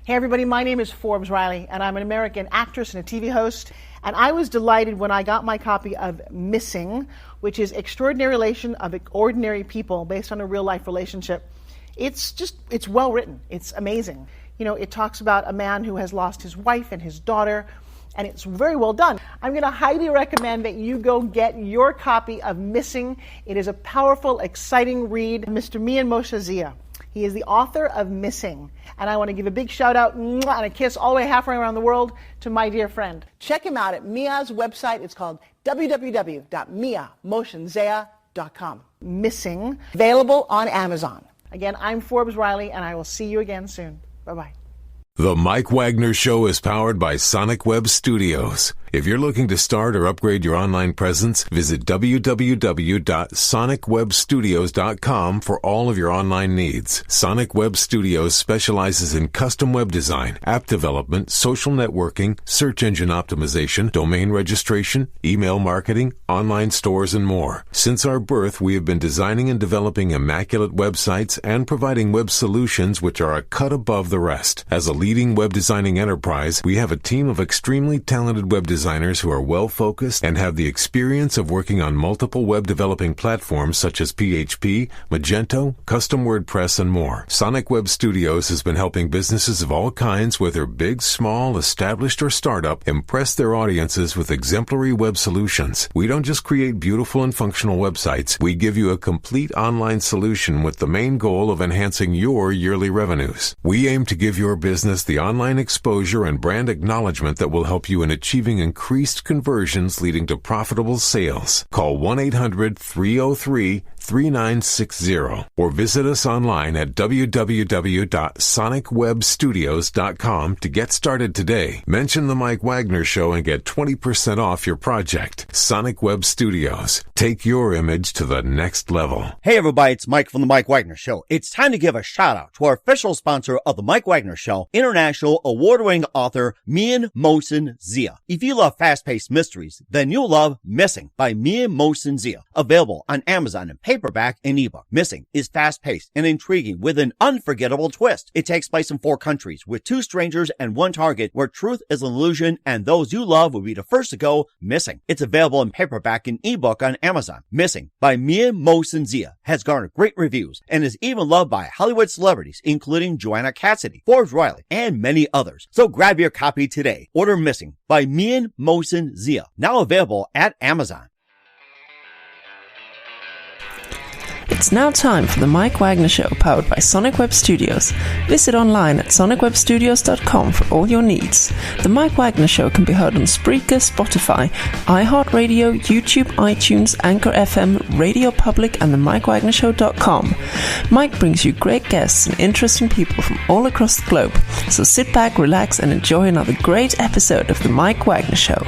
Hey everybody, my name is Forbes Riley, and I'm an American actress and a TV host. And I was delighted when I got my copy of Missing, which is Extraordinary Relation of Ordinary People based on a real life relationship. It's well written. It's amazing. You know, it talks about a man who has lost his wife and his daughter, and it's very well done. I'm going to highly recommend that you go get your copy of Missing. It is a powerful, exciting read. Mr. Mian Moshe Zia. He is the author of Missing. And I want to give a big shout out and a kiss all the way halfway around the world to my dear friend. Check him out at Mia's website. It's called www.miamoshenzea.com. Missing, available on Amazon. Again, I'm Forbes Riley, and I will see you again soon. Bye-bye. The Mike Wagner Show is powered by Sonic Web Studios. If you're looking to start or upgrade your online presence, visit www.sonicwebstudios.com for all of your online needs. Sonic Web Studios specializes in custom web design, app development, social networking, search engine optimization, domain registration, email marketing, online stores, and more. Since our birth, we have been designing and developing immaculate websites and providing web solutions which are a cut above the rest. As a leading web designing enterprise, we have a team of extremely talented web designers who are well-focused and have the experience of working on multiple web developing platforms such as PHP, Magento, custom WordPress, and more. Sonic Web Studios has been helping businesses of all kinds, whether big, small, established, or startup, impress their audiences with exemplary web solutions. We don't just create beautiful and functional websites. We give you a complete online solution with the main goal of enhancing your yearly revenues. We aim to give your business the online exposure and brand acknowledgement that will help you in achieving increased conversions leading to profitable sales. Call 1-800-303-3960 or visit us online at www.sonicwebstudios.com to get started today. Mention the Mike Wagner Show and get 20% off your project. Sonic Web Studios. Take your image to the next level. Hey everybody, it's Mike from the Mike Wagner Show. It's time to give a shout out to our official sponsor of the Mike Wagner Show, international award-winning author Mian Moshe Zia. If you love fast-paced mysteries, then you'll love Missing by Mian Moshe Zia. Available on Amazon in paperback and ebook. Missing is fast-paced and intriguing with an unforgettable twist. It takes place in 4 countries with 2 strangers and 1 target where truth is an illusion and those you love will be the first to go missing. It's available in paperback and ebook on Amazon. Missing by Mian Moshe Zia has garnered great reviews and is even loved by Hollywood celebrities including Joanna Cassidy, Forbes Riley, and many others. So grab your copy today. Order Missing by Mian Moshe Zia, now available at Amazon. It's now time for the Mike Wagner Show, powered by Sonic Web Studios. Visit online at sonicwebstudios.com for all your needs. The Mike Wagner Show can be heard on Spreaker, Spotify, iHeartRadio, YouTube, iTunes, Anchor FM, Radio Public, and the MikeWagnerShow.com. Mike brings you great guests and interesting people from all across the globe. So sit back, relax, and enjoy another great episode of the Mike Wagner Show.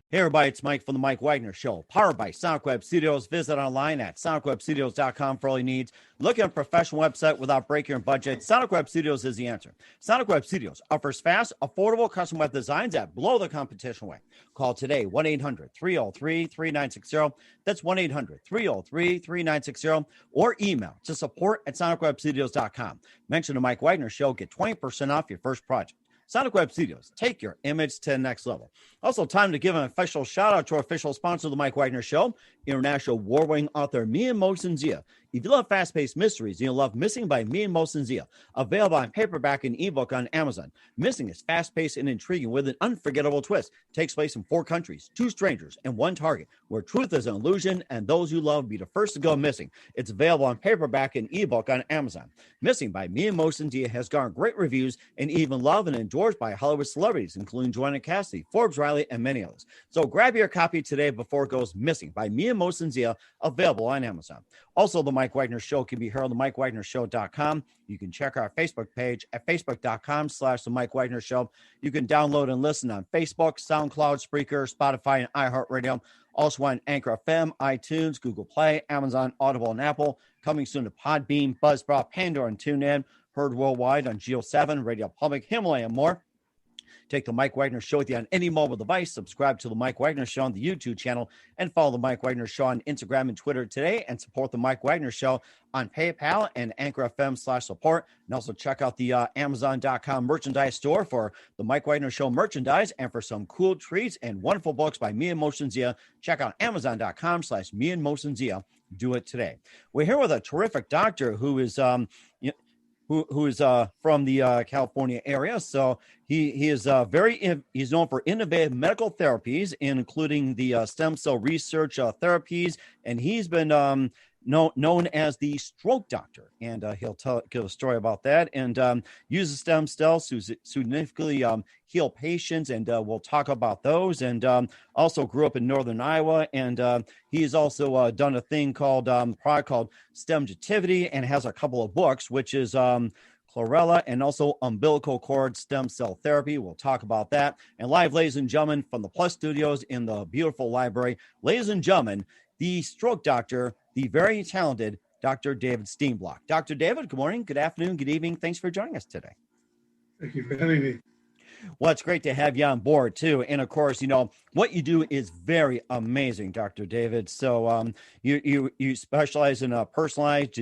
Hey everybody, it's Mike from the Mike Wagner Show, powered by Sonic Web Studios. Visit online at sonicwebstudios.com for all your needs. Looking at a professional website without breaking your budget? Sonic Web Studios is the answer. Sonic Web Studios offers fast, affordable custom web designs that blow the competition away. Call today, 1-800-303-3960. That's 1-800-303-3960. Or email to support@sonicwebstudios.com. Mention the Mike Wagner Show, get 20% off your first project. Sonic Web Studios, take your image to the next level. Also, time to give an official shout out to our official sponsor of the Mike Wagner Show, international award-winning author Mian Moshe Zia. If you love fast-paced mysteries, you'll love Missing by Mian Moshe Zia, available on paperback and ebook on Amazon. Missing is fast-paced and intriguing with an unforgettable twist. It takes place in 4 countries, 2 strangers, and 1 target, where truth is an illusion and those you love be the first to go missing. It's available on paperback and ebook on Amazon. Missing by Mian Moshe Zia has garnered great reviews and even loved and endorsed by Hollywood celebrities, including Joanna Cassidy, Forbes Riley, and many others. So grab your copy today before it goes missing by Mian Moshe Zia, available on Amazon. Also, the Mike Wagner Show can be heard on the MikeWagnerShow.com. You can check our Facebook page at facebook.com/the Mike Wagner Show. You can download and listen on Facebook, SoundCloud, Spreaker, Spotify, and iHeartRadio. Also on Anchor FM, iTunes, Google Play, Amazon, Audible, and Apple. Coming soon to Podbean, Buzzsprout, Pandora, and TuneIn. Heard worldwide on Geo 7, Radio Public, Himalaya, and more. Take the Mike Wagner Show with you on any mobile device. Subscribe to the Mike Wagner Show on the YouTube channel and follow the Mike Wagner Show on Instagram and Twitter today, and support the Mike Wagner Show on PayPal and Anchor FM/support. And also check out the Amazon.com merchandise store for the Mike Wagner Show merchandise and for some cool treats and wonderful books by me and Motion Zia. Check out Amazon.com/me and Motion Zia. Do it today. We're here with a terrific doctor who is from the California area. So he is he's known for innovative medical therapies, including the stem cell research therapies, and he's been known as the stroke doctor, and he'll give a story about that, and uses stem cells to significantly heal patients, and we'll talk about those. And also grew up in northern Iowa, and he's also done a thing called product called Stemgetivity, and has a couple of books, which is chlorella and also umbilical cord stem cell therapy. We'll talk about that. And live, ladies and gentlemen, from the Plus Studios in the beautiful library, ladies and gentlemen, the stroke doctor, the very talented Dr. David Steenblock. Dr. David, good morning, good afternoon, good evening. Thanks for joining us today. Thank you for having me. Well, it's great to have you on board, too. And, of course, what you do is very amazing, Dr. David. So you specialize in personalized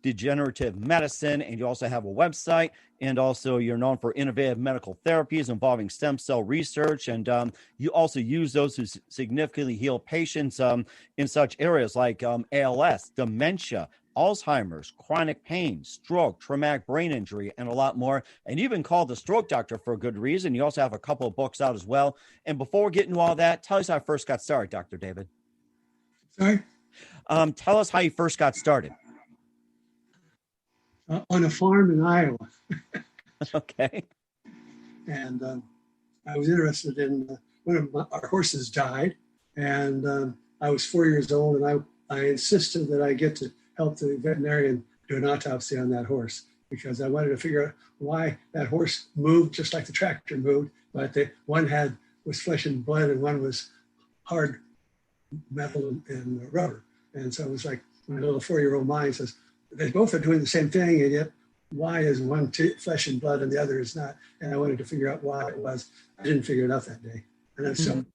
degenerative medicine, and you also have a website, and also you're known for innovative medical therapies involving stem cell research, and you also use those to significantly heal patients in such areas like ALS, dementia, Alzheimer's, chronic pain, stroke, traumatic brain injury, and a lot more. And you've been called the stroke doctor for a good reason. You also have a couple of books out as well. And before we get into all that, tell us how you first got started, Dr. David. Sorry? Tell us how you first got started. On a farm in Iowa. Okay. And I was interested in one of our horses died, and I was 4 years old, and I insisted that I get to help the veterinarian do an autopsy on that horse, because I wanted to figure out why that horse moved just like the tractor moved, but one was flesh and blood and one was hard metal and rubber. And so it was like my little 4-year-old mind says, they both are doing the same thing, and yet why is one flesh and blood and the other is not? And I wanted to figure out why it was. I didn't figure it out that day. And then so.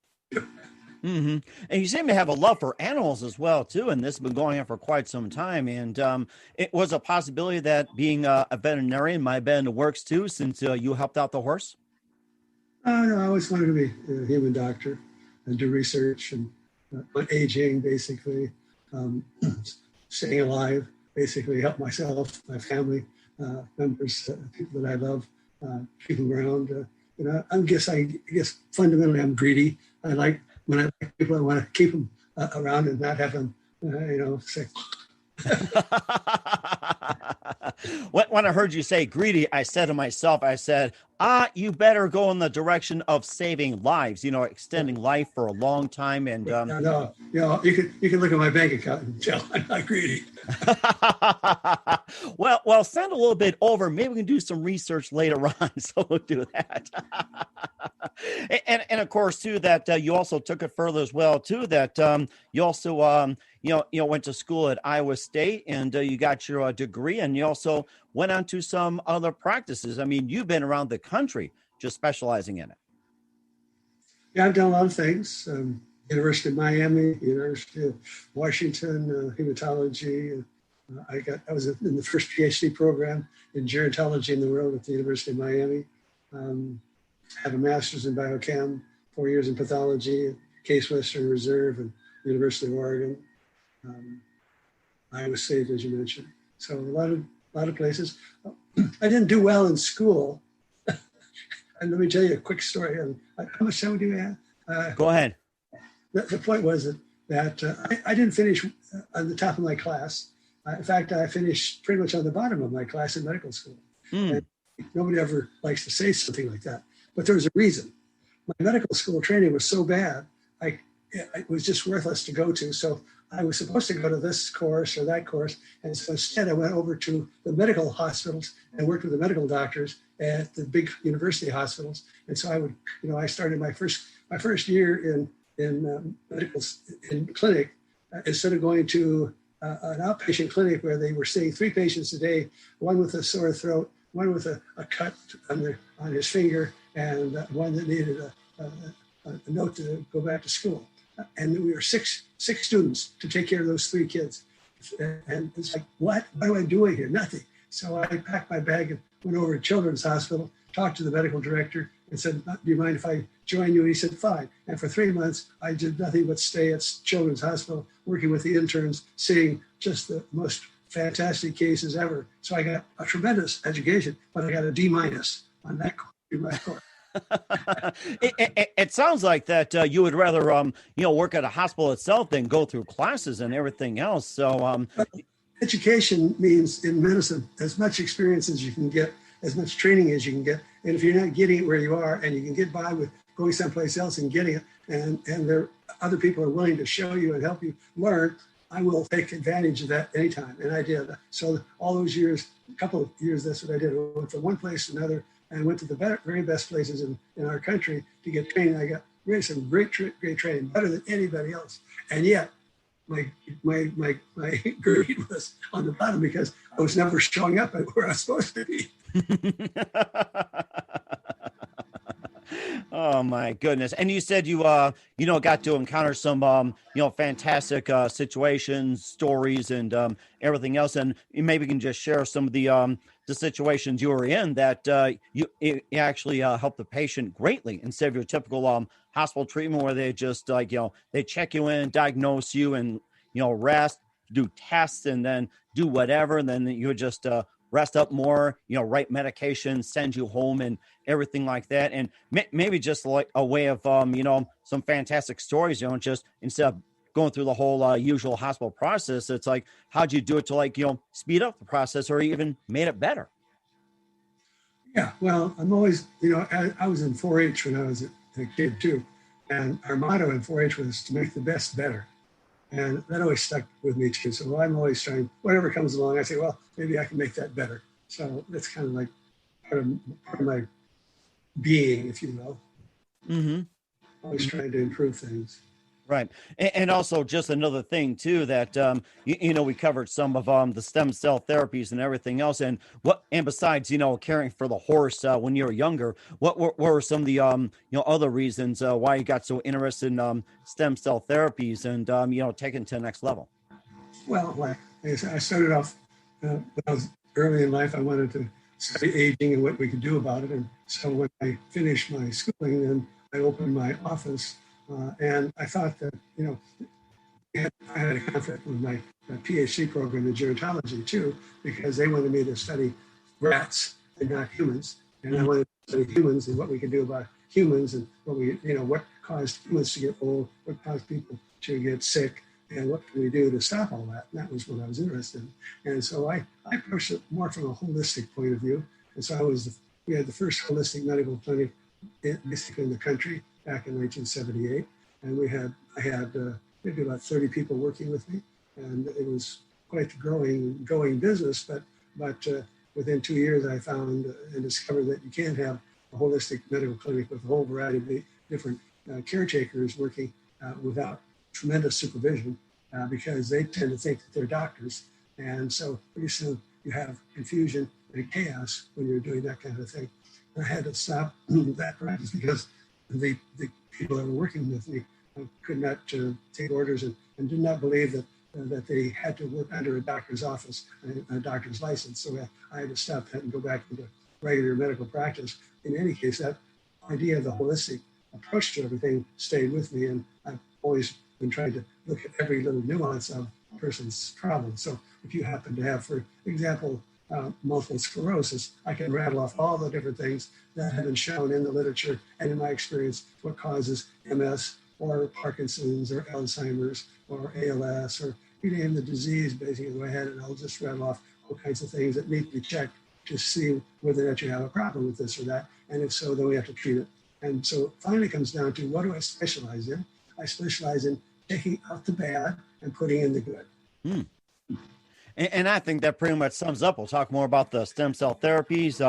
Mm-hmm. And you seem to have a love for animals as well, too. And this has been going on for quite some time. And it was a possibility that being a veterinarian might have been in the works, too, since you helped out the horse? No, I always wanted to be a human doctor and do research and on aging, basically, staying alive, basically help myself, my family members, people that I love, keep them around. I guess fundamentally I'm greedy. When I like people, I want to keep them around and not have them, sick. When I heard you say greedy, I said to myself, you better go in the direction of saving lives, extending life for a long time. And no, you can look at my bank account and tell I'm not greedy. well, send a little bit over. Maybe we can do some research later on. So we'll do that. and of course, too, that you also took it further as well, too, that you also, went to school at Iowa State, and you got your degree, and you also went on to some other practices. I mean, you've been around the country just specializing in it. Yeah, I've done a lot of things. University of Miami, University of Washington, hematology. I was in the first PhD program in gerontology in the world at the University of Miami. Had a master's in biochem, 4 years in pathology at Case Western Reserve and University of Oregon. Iowa State, as you mentioned. So a lot of places. I didn't do well in school. And let me tell you a quick story. How much time do you have? Go ahead. The point was that I didn't finish on the top of my class. In fact, I finished pretty much on the bottom of my class in medical school. And nobody ever likes to say something like that. But there was a reason. My medical school training was so bad, it was just worthless to go to. So I was supposed to go to this course or that course. And so instead I went over to the medical hospitals and worked with the medical doctors at the big university hospitals. And so I started my first year in clinic, instead of going to an outpatient clinic where they were seeing 3 patients a day, one with a sore throat, one with a cut on his finger, and one that needed a note to go back to school. And we were six students to take care of those 3 kids. And it's like, what am I doing here? Nothing. So I packed my bag and went over to Children's Hospital, talked to the medical director and said, do you mind if I join you? And he said, fine. And for 3 months, I did nothing but stay at Children's Hospital, working with the interns, seeing just the most fantastic cases ever. So I got a tremendous education, but I got a D- on that course. It sounds like that you would rather work at a hospital itself than go through classes and everything else. So education means in medicine as much experience as you can get, as much training as you can get. And if you're not getting it where you are, and you can get by with going someplace else and getting it, and there other people are willing to show you and help you learn, I will take advantage of that anytime. And I did. So all those years, a couple of years, that's what I did. I went from one place to another and went to the very best places in our country to get training. I got really some great training, better than anybody else. And yet my grade was on the bottom because I was never showing up at where I was supposed to be. Oh my goodness. And you said you got to encounter some fantastic situations, stories, and everything else. And you maybe can just share some of the situations you were in that you actually helped the patient greatly instead of your typical hospital treatment where they just they check you in, diagnose you, and rest, do tests, and then do whatever, and then you would just rest up more, write medication, send you home, and everything like that. And maybe just like a way of some fantastic stories, just instead of going through the whole usual hospital process, it's like, how'd you do it to speed up the process or even made it better? Yeah, well, I'm always, I was in 4-H when I was a kid too. And our motto in 4-H was to make the best better. And that always stuck with me too. So I'm always trying, whatever comes along, I say, well, maybe I can make that better. So that's kind of like part of my being, if you will. Mm-hmm. Always trying to improve things. Right. And also just another thing too, that, we covered some of the stem cell therapies and everything else. And besides, caring for the horse when you were younger, what were some of the, other reasons why you got so interested in stem cell therapies and, taking it to the next level? Well, like I started off when I was early in life, I wanted to study aging and what we could do about it. And so when I finished my schooling, then I opened my office. And I thought that, I had a conflict with my PhD program in gerontology too, because they wanted me to study rats and not humans. And I wanted to study humans and what we could do about humans and what caused humans to get old, what caused people to get sick, and what can we do to stop all that. And that was what I was interested in. And so I approached it more from a holistic point of view. And so we had the first holistic medical clinic basically in the country back in 1978, and I had maybe about 30 people working with me, and it was quite the growing business. But within 2 years, I found and discovered that you can't have a holistic medical clinic with a whole variety of different caretakers working without tremendous supervision, because they tend to think that they're doctors, and so pretty soon you have confusion and chaos when you're doing that kind of thing. And I had to stop that practice because the people that were working with me could not take orders and did not believe that they had to work under a doctor's office, a doctor's license. So I had to stop that and go back into regular medical practice. In any case, that idea of the holistic approach to everything stayed with me, and I've always been trying to look at every little nuance of a person's problem. So if you happen to have, for example, multiple sclerosis, I can rattle off all the different things that have been shown in the literature and in my experience what causes MS or Parkinson's or Alzheimer's or ALS, or you name the disease, basically go ahead and I'll just rattle off all kinds of things that need to be checked to see whether or not you have a problem with this or that. And if so, then we have to treat it. And so it finally comes down to, what do I specialize in? I specialize in taking out the bad and putting in the good. And I think that pretty much sums up. We'll talk more about the stem cell therapies,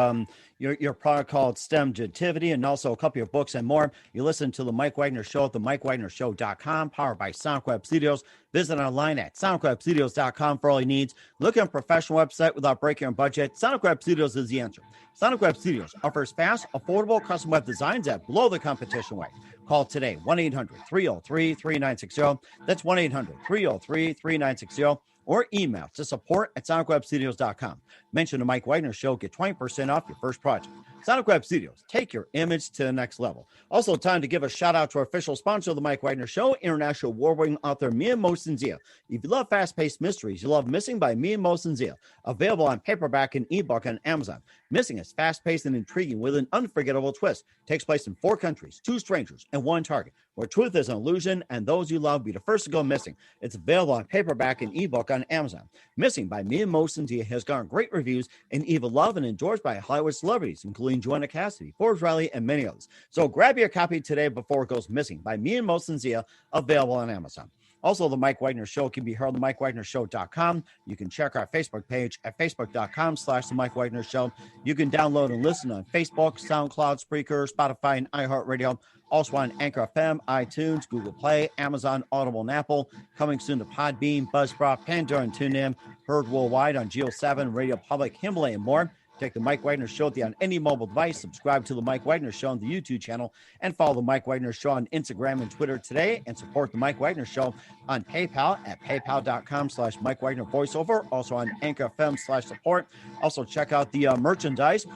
your product called Stemgentivity, and also a couple of books and more. You listen to The Mike Wagner Show at themikewagnershow.com, powered by Sonic Web Studios. Visit online at sonicwebstudios.com for all your needs. Look at a professional website without breaking your budget. Sonic Web Studios is the answer. Sonic Web Studios offers fast, affordable custom web designs that blow the competition away. Call today, 1-800-303-3960. That's 1-800-303-3960. Or email to support@sonicwebstudios.com. Mention the Mike Wagner Show, get 20% off your first project. Sonic Web Studios, take your image to the next level. Also, time to give a shout out to our official sponsor of the Mike Wagner Show, international award-winning author Mia Mosensia. If you love fast-paced mysteries, you love Missing by Mia Mosensia. Available on paperback and ebook on Amazon. Missing is fast-paced and intriguing with an unforgettable twist. Takes place in 4 countries, 2 strangers, and 1 target, where truth is an illusion and those you love be the first to go missing. It's available on paperback and ebook on Amazon. Missing by Mia Mosensia has garnered great reviews and even loved and endorsed by Hollywood celebrities, including Joanna Cassidy, Forbes Riley, and many others. So grab your copy today before it goes missing by Mia Mosensia, available on Amazon. Also, the Mike Wagner Show can be heard on themikewagnershow.com. You can check our Facebook page at facebook.com/the Mike Wagner Show. You can download and listen on Facebook, SoundCloud, Spreaker, Spotify, and iHeartRadio. Also on Anchor FM, iTunes, Google Play, Amazon, Audible, and Apple. Coming soon to Podbean, Buzzsprout, Pandora, and TuneIn. Heard worldwide on Geo 7, Radio Public, Himalaya, and more. Take the Mike Wagner Show on any mobile device. Subscribe to the Mike Wagner Show on the YouTube channel, and follow the Mike Wagner Show on Instagram and Twitter today. And support the Mike Wagner Show on PayPal at paypal.com/Mike Wagner Voiceover. Also on Anchor FM/support. Also check out the merchandise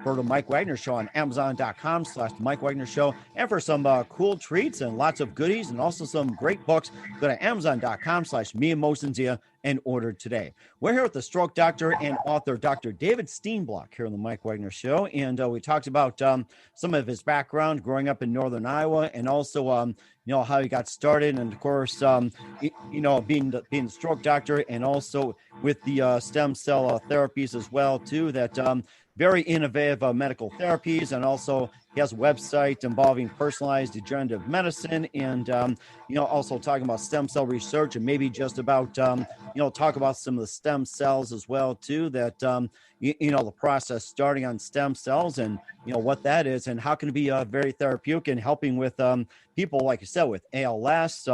for the Mike Wagner Show on Amazon.com/the Mike Wagner Show. And for some cool treats and lots of goodies and also some great books, go to Amazon.com/Mia Mosensia and order today. We're here with the stroke doctor and author, Dr. David Steenblock, here on the Mike Wagner Show. And we talked about some of his background growing up in Northern Iowa, and also, how he got started. And of course, being the stroke doctor, and also with the stem cell therapies as well, too, that very innovative medical therapies. And also he has a website involving personalized degenerative medicine, and also talking about stem cell research, and maybe just about talk about some of the stem cells as well too, that the process starting on stem cells, and what that is, and how can it be very therapeutic in helping with people, like you said, with ALS,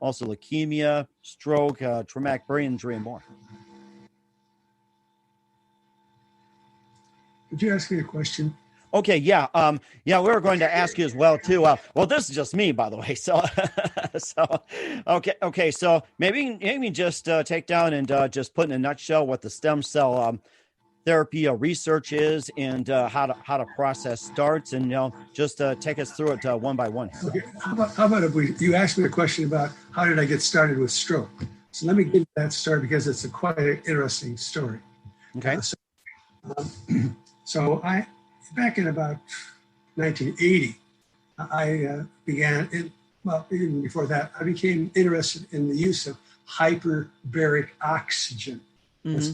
also leukemia, stroke, traumatic brain injury, and more. Could you ask me a question? Okay, yeah. We were going to ask you as well too. Well, this is just me, by the way. So, okay. So maybe just take down and just put in a nutshell what the stem cell therapy research is, and how the process starts, and just take us through it one by one. Okay. How about if you asked me a question about how did I get started with stroke? So let me give you that story, because it's quite an interesting story. Okay. So back in about 1980, I began, even before that, I became interested in the use of hyperbaric oxygen. Mm-hmm.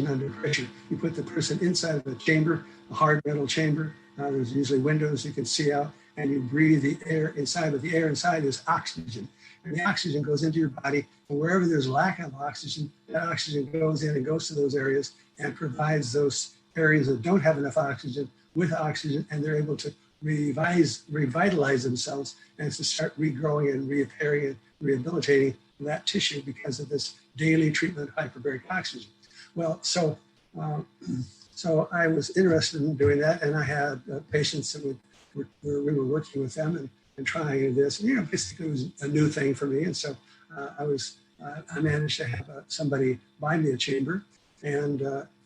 Under pressure. You put the person inside of a chamber, a hard metal chamber. There's usually windows you can see out, and you breathe the air inside, but the air inside is oxygen. And the oxygen goes into your body, and wherever there's lack of oxygen, that oxygen goes in and goes to those areas and provides those areas that don't have enough oxygen with oxygen, and they're able to revitalize themselves and to start regrowing and repairing and rehabilitating that tissue because of this daily treatment of hyperbaric oxygen. Well, so I was interested in doing that, and I had patients that we were working with them and trying this. And, basically it was a new thing for me, and so I managed to have somebody buy me a chamber, and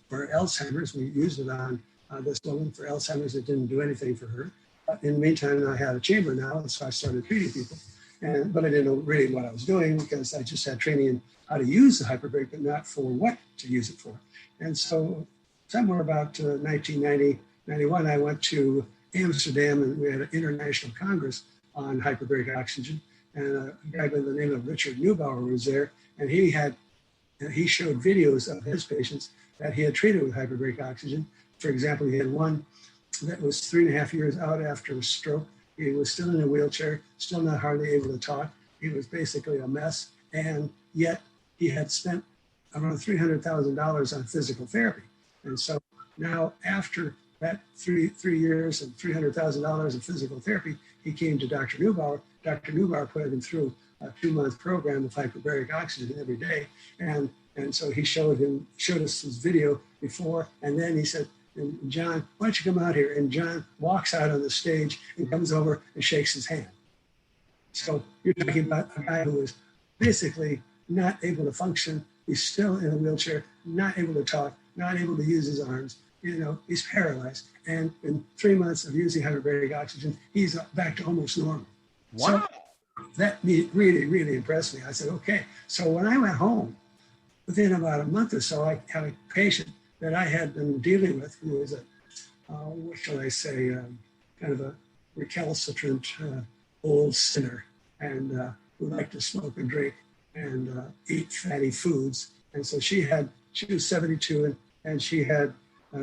for Alzheimer's, we used it on this woman. For Alzheimer's, it didn't do anything for her. But in the meantime, I had a chamber now, and so I started treating people. But I didn't know really what I was doing, because I just had training in how to use the hyperbaric, but not for what to use it for. And so somewhere about 1990, 91, I went to Amsterdam, and we had an international congress on hyperbaric oxygen. And a guy by the name of Richard Neubauer was there, and he showed videos of his patients that he had treated with hyperbaric oxygen. For example, he had one that was 3.5 years out after a stroke. He was still in a wheelchair, still not hardly able to talk. He was basically a mess, and yet he had spent around $300,000 on physical therapy. And so now after that three years and $300,000 in physical therapy, he came to Dr. Neubauer. Dr. Neubauer put him through a 2-month program of hyperbaric oxygen every day. And so he showed us his video before, and then he said, and John, why don't you come out here? And John walks out on the stage and comes over and shakes his hand. So you're talking about a guy who is basically not able to function. He's still in a wheelchair, not able to talk, not able to use his arms. He's paralyzed. And in 3 months of using hyperbaric oxygen, he's back to almost normal. Wow. So that really, really impressed me. I said, okay. So when I went home, within about a month or so, I had a patient that I had been dealing with who was what shall I say, kind of a recalcitrant old sinner, and who liked to smoke and drink and eat fatty foods. And so she was 72 and she had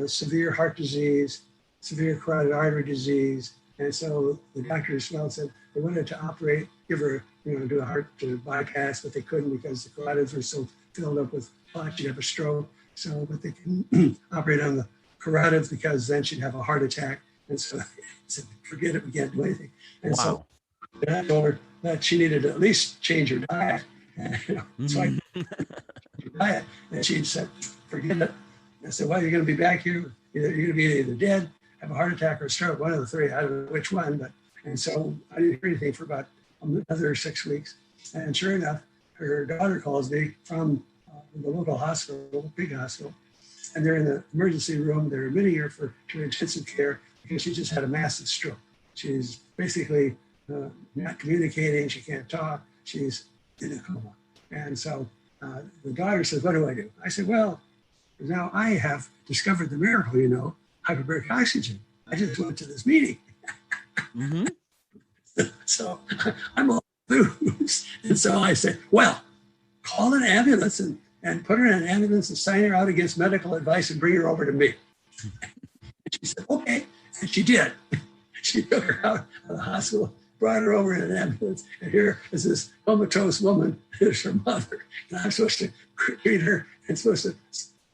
severe heart disease, severe carotid artery disease. And so the doctors said they wanted to operate, give her, do a heart bypass, but they couldn't because the carotids were so filled up with clot, she'd have a stroke. So, but they can operate on the carotids because then she'd have a heart attack. And so I said, forget it, we can't do anything. And so I told her that she needed to at least change her diet. So I diet, and she said, forget it. I said, well, you're going to be back here. You're going to be either dead, have a heart attack, or a stroke, one of the three. I don't know which one. And so I didn't hear anything for about another 6 weeks. And sure enough, her daughter calls me from the local hospital, big hospital, and they're in the emergency room. They're admitting her to intensive care because she just had a massive stroke. She's basically not communicating. She can't talk. She's in a coma. And so the daughter says, what do I do? I said, well, now I have discovered the miracle, hyperbaric oxygen. I just went to this meeting. Mm-hmm. So I'm all enthused. And so I said, well, call an ambulance and put her in an ambulance and sign her out against medical advice and bring her over to me. And she said, okay. And she did. She took her out of the hospital, brought her over in an ambulance, and here is this comatose woman, is her mother. And I'm supposed to treat her and supposed to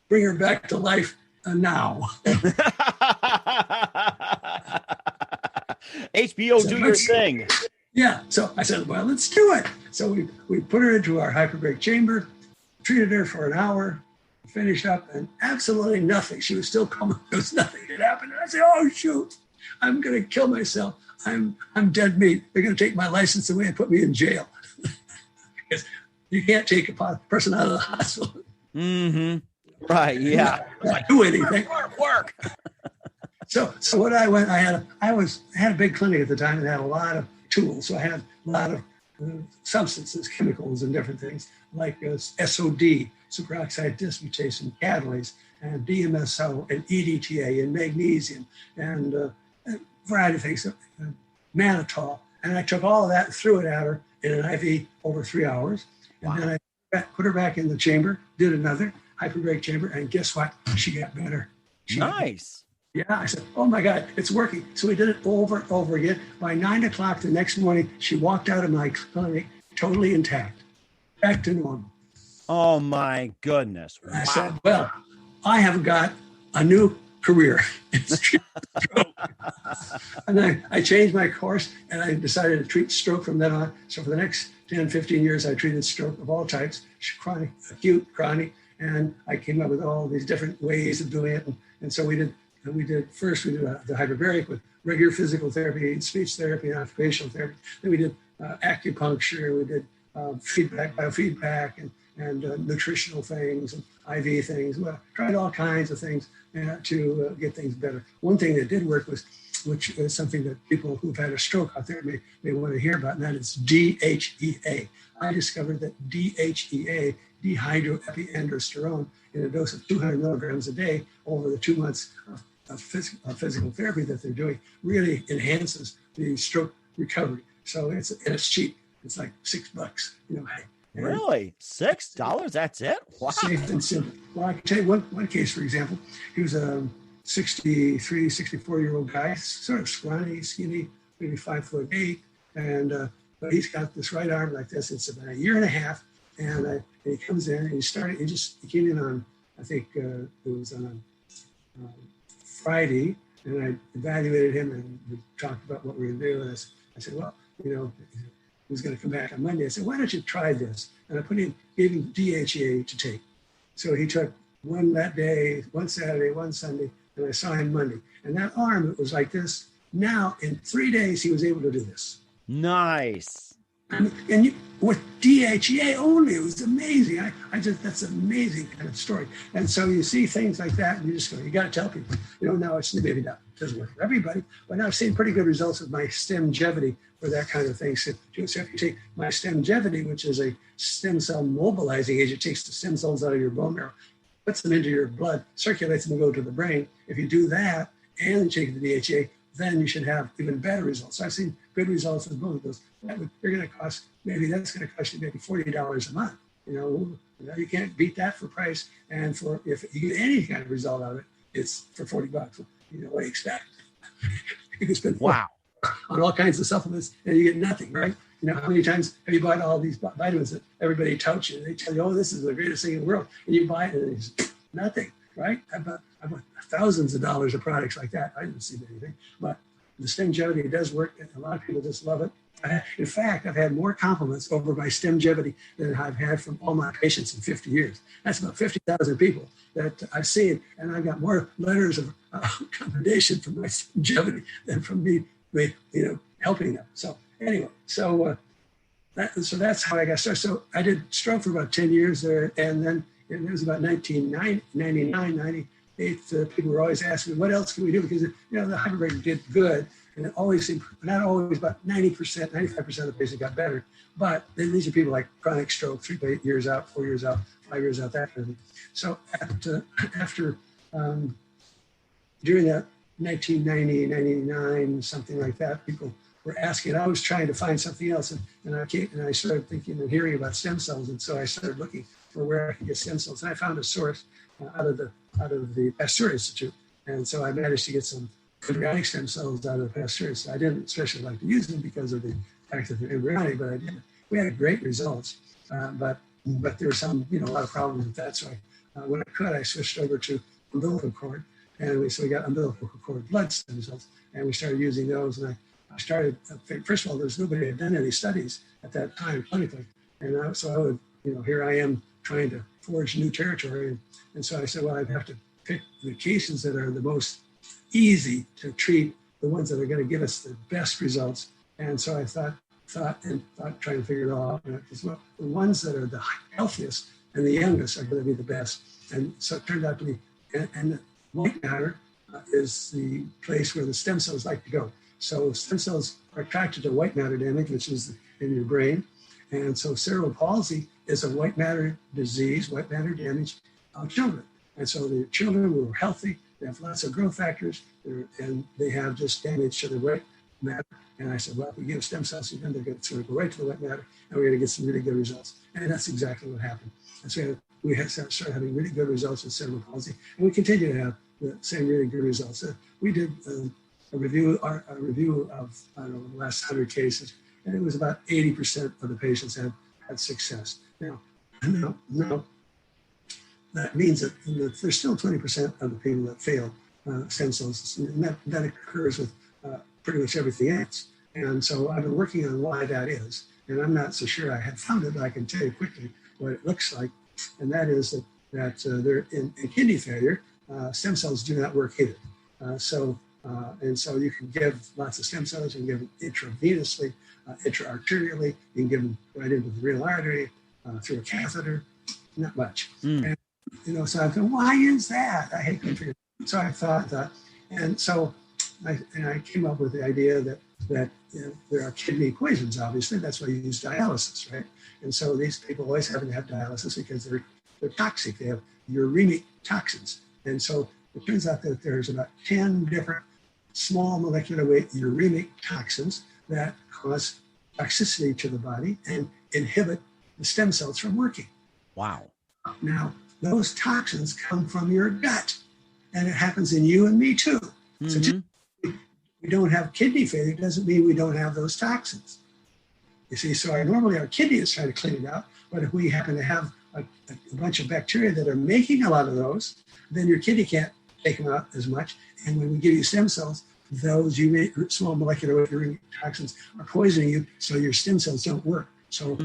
bring her back to life now. HBO, do your thing. Yeah. So I said, well, let's do it. So we put her into our hyperbaric chamber, treated her for an hour, finished up, and absolutely nothing. She was still comatose. Nothing had happened. And I said, oh, shoot, I'm going to kill myself. I'm dead meat. They're going to take my license away and put me in jail. Because you can't take a person out of the hospital. Mm-hmm. Right, yeah. Not do anything. Work. So what I had a big clinic at the time and had a lot of tools. So I had a lot of substances, chemicals, and different things like SOD, superoxide dismutase, and catalase, and DMSO, and EDTA, and magnesium, and a variety of things, mannitol. And I took all of that and threw it at her in an IV over 3 hours. And then I put her back in the chamber, did another hyperbaric chamber, and guess what? She got better. Nice. Yeah, I said, oh my God, it's working. So we did it over and over again. By 9 o'clock the next morning, she walked out of my clinic totally intact, back to normal. Oh my goodness. Wow. I said, well, I have got a new career. And I changed my course and I decided to treat stroke from then on. So for the next 10, 15 years, I treated stroke of all types, chronic, acute, chronic, and I came up with all these different ways of doing it. And so we did the hyperbaric with regular physical therapy, speech therapy, and occupational therapy. Then we did acupuncture, we did feedback, biofeedback, and nutritional things and IV things. Well, tried all kinds of things to get things better. One thing that did work which is something that people who've had a stroke out there may want to hear about, and that is DHEA. I discovered that DHEA, dehydroepiandrosterone, in a dose of 200 milligrams a day over the 2 months of physical therapy that they're doing, really enhances the stroke recovery. So it's cheap. It's like $6. Really? $6? That's it? Wow. Safe and simple. Well, I can tell you one case, for example. He was a 63, 64-year-old guy, sort of scrawny, skinny, maybe 5'8", and but he's got this right arm like this. It's about a year and a half, And he comes in and he came in on, I think it was on a Friday, and I evaluated him and we talked about what we were going to do. And I said, well, he was going to come back on Monday. I said, why don't you try this? And I gave him DHEA to take. So he took one that day, one Saturday, one Sunday, and I saw him Monday. And that arm, it was like this. Now, in 3 days, he was able to do this. Nice. And with DHEA only, it was amazing. That's an amazing kind of story. And so you see things like that, and you just go, you got to tell people. Now it's maybe not, it doesn't work for everybody, but now I've seen pretty good results with my Stemgevity for that kind of thing. So if you take my Stemgevity, which is a stem cell mobilizing agent, it takes the stem cells out of your bone marrow, puts them into your blood, circulates them and go to the brain. If you do that and you take the DHEA, then you should have even better results. So I've seen good results with both of those. That's going to cost you maybe $40 a month. You can't beat that for price. And if you get any kind of result out of it, it's for $40. What do you expect? You can spend on all kinds of supplements and you get nothing, right? How many times have you bought all these vitamins that everybody touts you? They tell you, oh, this is the greatest thing in the world. And you buy it and it's nothing, right? I bought thousands of dollars of products like that. I didn't see anything, but the Stemgevity does work. And a lot of people just love it. In fact, I've had more compliments over my Stemgevity than I've had from all my patients in 50 years. That's about 50,000 people that I've seen. And I've got more letters of commendation from my Stemgevity than from me helping them. So anyway, so that's how I got started. So I did stroke for about 10 years there. And then it was about 1999, 98, people were always asking me, what else can we do? Because, the hyperbrain did good. And it always seemed, not always, but 90%, 95% of the patients got better. But then these are people like chronic stroke, 3 to 8 years out, 4 years out, 5 years out, that kind of thing. So during that 1990, 99, something like that, people were asking. I was trying to find something else. And I started thinking and hearing about stem cells. And so I started looking for where I could get stem cells. And I found a source out of the Pasteur Institute. And so I managed to get some embryonic stem cells out of the Pasteur. So I didn't especially like to use them because of the fact that they're embryonic, but I did. We had great results, but there were some, a lot of problems with that. So when I could, I switched over to umbilical cord, and so we got umbilical cord blood stem cells, and we started using those. And I started. First of all, there's nobody had done any studies at that time clinically, and so I would, here I am trying to forge new territory, and so I said, well, I'd have to pick the cases that are the most easy to treat, the ones that are going to give us the best results. And so I thought, trying to figure it all out. Well, the ones that are the healthiest and the youngest are going to be the best. And so it turned out to be, and the white matter is the place where the stem cells like to go. So stem cells are attracted to white matter damage, which is in your brain. And so cerebral palsy is a white matter disease, white matter damage of children. And so the children who are healthy, they have lots of growth factors, and they have just damage to the white matter. And I said, well, if we give stem cells to them, they're going to go right to the white matter, and we're going to get some really good results. And that's exactly what happened. And so we started having really good results with cerebral palsy, and we continue to have the same really good results. We did a review of, the last 100 cases, and it was about 80% of the patients had success. Now, that means that there's still 20% of the people that fail stem cells, and that occurs with pretty much everything else. And so I've been working on why that is, and I'm not so sure I have found it, but I can tell you quickly what it looks like, and that is that they're in kidney failure, stem cells do not work either. So you can give lots of stem cells, you can give them intravenously, intraarterially, you can give them right into the renal artery, through a catheter, not much. And, so I thought, why is that? I hate confusing. So I thought that, and so I came up with the idea that there are kidney poisons, obviously. That's why you use dialysis, right? And so these people always have to have dialysis because they're toxic. They have uremic toxins. And so it turns out that there's about 10 different small molecular weight uremic toxins that cause toxicity to the body and inhibit the stem cells from working. Wow. Now, those toxins come from your gut, and it happens in you and me too. Mm-hmm. So just we don't have kidney failure doesn't mean we don't have those toxins. You see, so normally our kidney is trying to clean it out, but if we happen to have a bunch of bacteria that are making a lot of those, then your kidney can't take them out as much. And when we give you stem cells, those small molecular weight toxins are poisoning you, so your stem cells don't work. So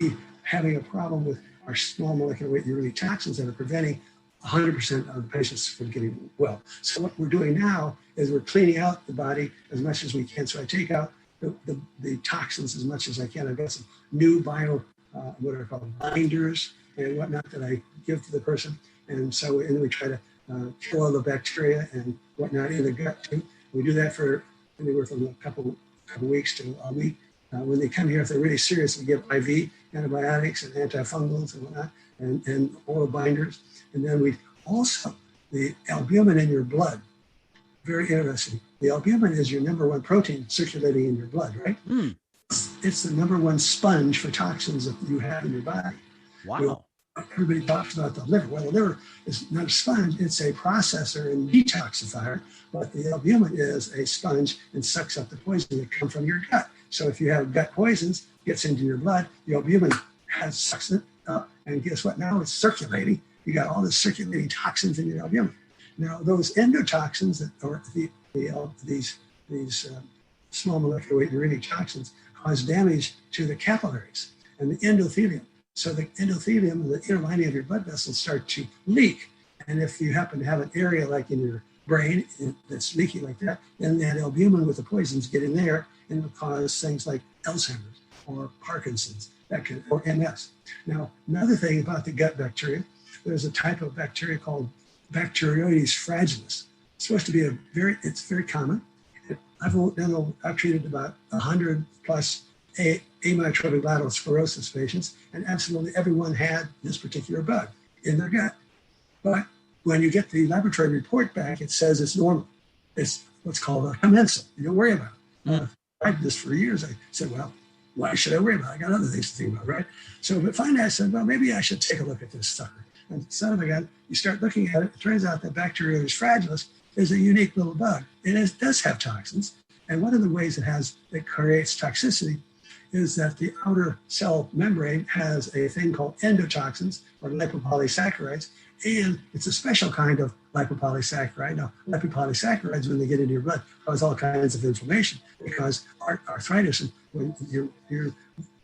we're having a problem with our small molecular weight urine toxins that are preventing 100% of the patients from getting well. So what we're doing now is we're cleaning out the body as much as we can. So I take out the toxins as much as I can. I've got some new what are called binders and whatnot that I give to the person. And then we try to kill all the bacteria and whatnot in the gut too. We do that for anywhere from a couple weeks to a week. When they come here, if they're really serious, we give IV antibiotics and antifungals and whatnot, and oral binders. And then we also, the albumin in your blood, very interesting. The albumin is your number one protein circulating in your blood, right? It's the number one sponge for toxins that you have in your body. Wow. Everybody talks about the liver. Well, the liver is not a sponge, it's a processor and detoxifier, but the albumin is a sponge and sucks up the poison that comes from your gut. So if you have gut poisons, gets into your blood, the albumin sucks it up, and guess what? Now it's circulating. You got all the circulating toxins in your albumin. Now those endotoxins these small molecular weight urinic toxins cause damage to the capillaries and the endothelium. So the endothelium, the inner lining of your blood vessels, start to leak. And if you happen to have an area like in your brain that's leaky like that, then that albumin with the poisons get in there and will cause things like Alzheimer's or Parkinson's, or MS. Now, another thing about the gut bacteria, there's a type of bacteria called Bacteroides fragilis. It's supposed to be it's very common. I've treated about 100 plus amyotrophic lateral sclerosis patients, and absolutely everyone had this particular bug in their gut. But when you get the laboratory report back, it says it's normal. It's what's called a commensal. You don't worry about it. I did this for years. I said, well, why should I worry about it? I got other things to think about, right? So, but finally I said, well, maybe I should take a look at this sucker. And son of a gun, you start looking at it, it turns out that Bacteroides fragilis is a unique little bug. It does have toxins. And one of the ways it creates toxicity is that the outer cell membrane has a thing called endotoxins or lipopolysaccharides, and it's a special kind of lipopolysaccharide. Now, lipopolysaccharides, when they get into your blood, cause all kinds of inflammation because arthritis, and when you're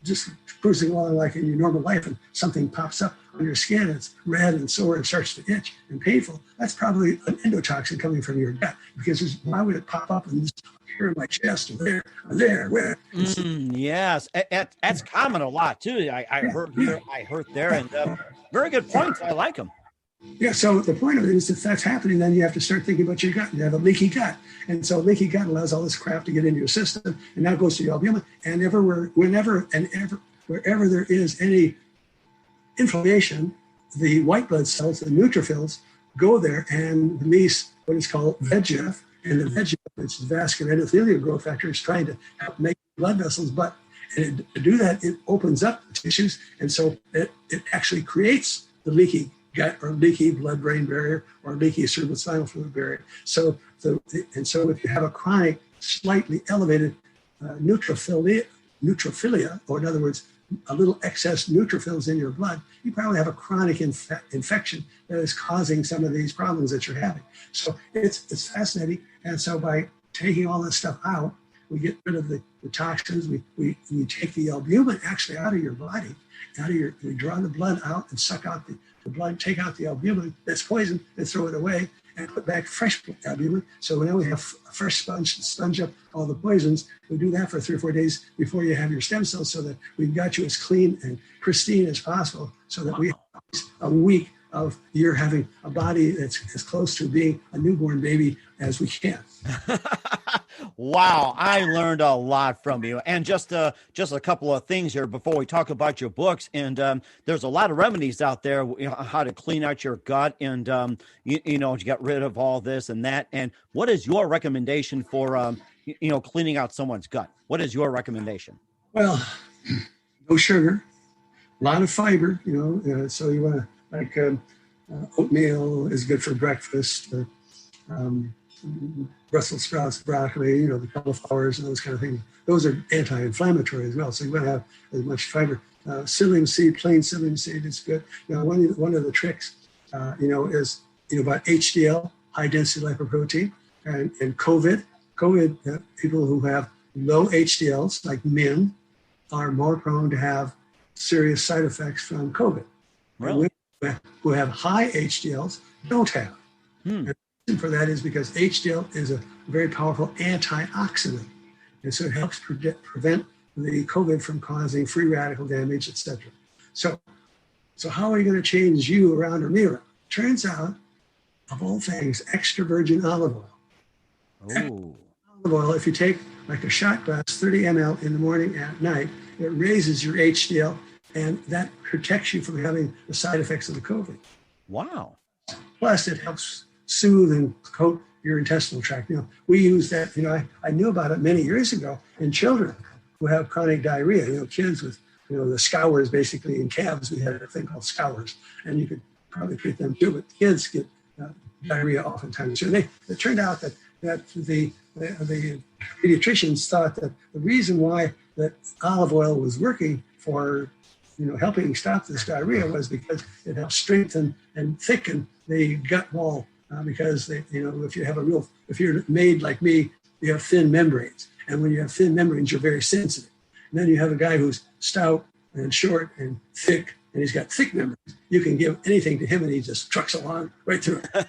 just cruising along like in your normal life and something pops up on your skin, it's red and sore and starts to itch and painful, that's probably an endotoxin coming from your gut, because why would it pop up and just here in my chest or there, where? Yes, that's common a lot too. I heard here, I heard there, and very good points. I like them. Yeah, so the point of it is if that's happening, then you have to start thinking about your gut. You have a leaky gut. And so leaky gut allows all this crap to get into your system, and now goes to your albumin. And wherever there is any inflammation, the white blood cells, the neutrophils, go there and release what is called VEGF. And the VEGF, which is vascular endothelial growth factor, is trying to help make blood vessels. But to do that, it opens up the tissues. And so it actually creates the leaky gut or leaky blood-brain barrier or leaky cerebrospinal fluid barrier. So if you have a chronic, slightly elevated neutrophilia, or in other words, a little excess neutrophils in your blood, you probably have a chronic infection that is causing some of these problems that you're having. So it's fascinating. And so by taking all this stuff out, we get rid of the toxins. We take the albumin actually out of your body, we draw the blood out and suck out the blood, take out the albumin that's poison and throw it away and put back fresh albumin. So now we have a fresh sponge up all the poisons. We do that for 3 or 4 days before you have your stem cells, so that we've got you as clean and pristine as possible, so that we have a week of you're having a body that's as close to being a newborn baby as we can. Wow, I learned a lot from you. And just a couple of things here before we talk about your books. And there's a lot of remedies out there, how to clean out your gut and, to get rid of all this and that. And what is your recommendation for, cleaning out someone's gut? What is your recommendation? Well, no sugar, a lot of fiber, so you want to, oatmeal is good for breakfast. Brussels sprouts, broccoli, you know, the cauliflowers and those kind of things. Those are anti-inflammatory as well. So you want to have as much fiber. Psyllium seed, plain psyllium seed is good. You know, one of the tricks, you know, is, you know, about HDL, high density lipoprotein, and COVID. People who have low HDLs, like men, are more prone to have serious side effects from COVID. Really? And women who have high HDLs don't have. And the reason for that is because HDL is a very powerful antioxidant. And so it helps prevent the COVID from causing free radical damage, etc. So how are you going to change you around or me around? Turns out, of all things, extra virgin olive oil. Oh. Olive oil, if you take like a shot glass, 30 ml in the morning and at night, it raises your HDL, and that protects you from having the side effects of the COVID. Wow. Plus, it helps soothe and coat your intestinal tract. You know, we use that, you know, I knew about it many years ago in children who have chronic diarrhea, you know, kids with, you know, the scours basically in calves. We had a thing called scours, and you could probably treat them too, but kids get diarrhea oftentimes. So it turned out that the pediatricians thought that the reason why that olive oil was working for, you know, helping stop this diarrhea was because it helps strengthen and thicken the gut wall. Because you know, if you're made like me, you have thin membranes, and when you have thin membranes, you're very sensitive. And then you have a guy who's stout and short and thick, and he's got thick membranes. You can give anything to him, and he just trucks along right through it.